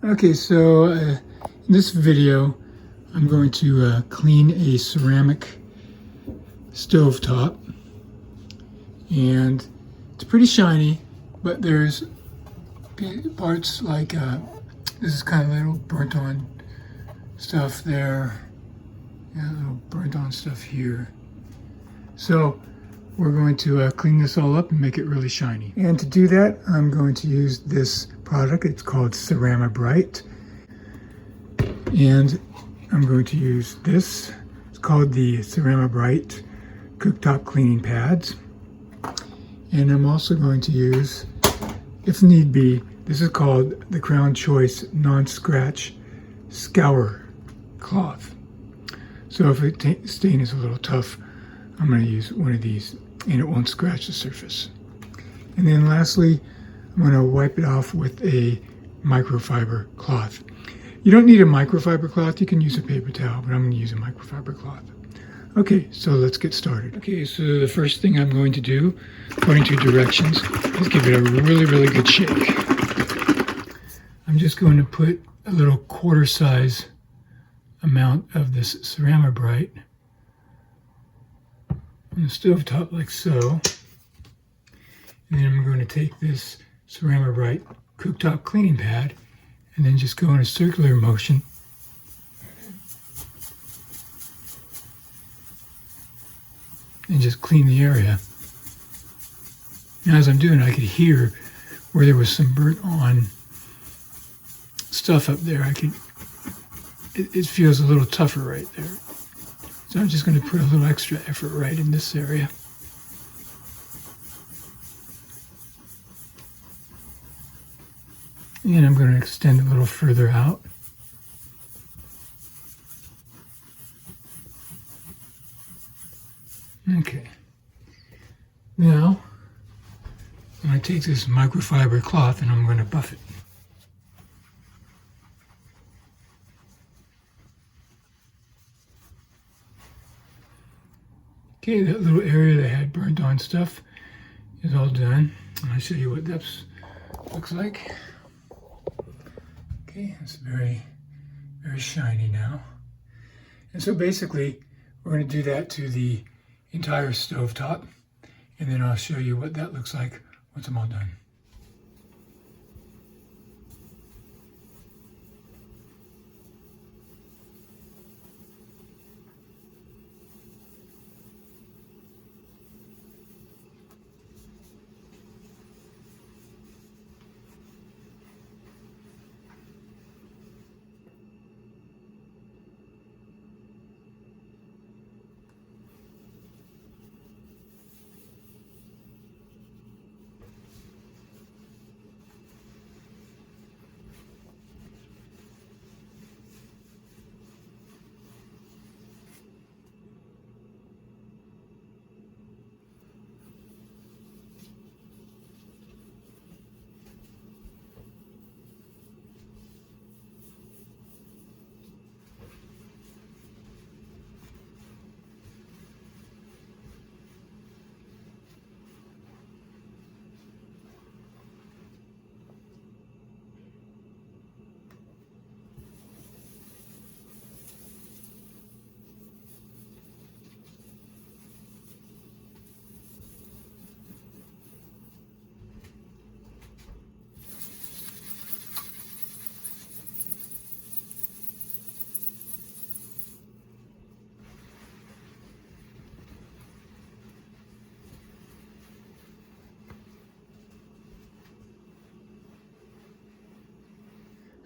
Okay, so in this video, I'm going to clean a ceramic stovetop, and it's pretty shiny, but there's parts like this is kind of little burnt on stuff there, and a little burnt on stuff here. So we're going to clean this all up and make it really shiny. And to do that, I'm going to use this product. It's called Cerama Bryte. And I'm going to use this. It's called the Ceramabryte cooktop cleaning pads. And I'm also going to use, if need be, this is called the Crown Choice Non-Scratch Scour Cloth. So if stain is a little tough, I'm going to use one of these and it won't scratch the surface. And then lastly, I'm going to wipe it off with a microfiber cloth. You don't need a microfiber cloth, you can use a paper towel, but I'm going to use a microfiber cloth. Okay, so let's get started. Okay, so the first thing I'm going to do, according to directions, is give it a really good shake. I'm just going to put a little quarter size amount of this Ceramabryte on the stovetop like so. And then I'm going to take this Ceramabryte cooktop cleaning pad and then just go in a circular motion and just clean the area. Now as I'm doing it, I could hear where there was some burnt on stuff up there. It feels a little tougher right there. So I'm just going to put a little extra effort right in this area. And I'm going to extend a little further out. Okay. Now, I'm going to take this microfiber cloth and I'm going to buff it. Okay, that little area that had burnt on stuff is all done. I'll show you what that looks like. Okay, it's very shiny now. And so basically, we're going to do that to the entire stovetop, and then I'll show you what that looks like once I'm all done.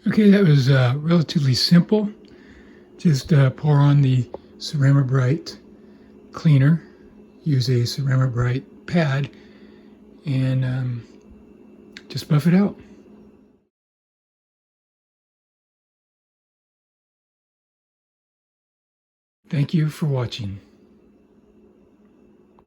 Okay, that was relatively simple. Just pour on the Ceramabryte cleaner, use a Ceramabryte pad, and just buff it out. Thank you for watching.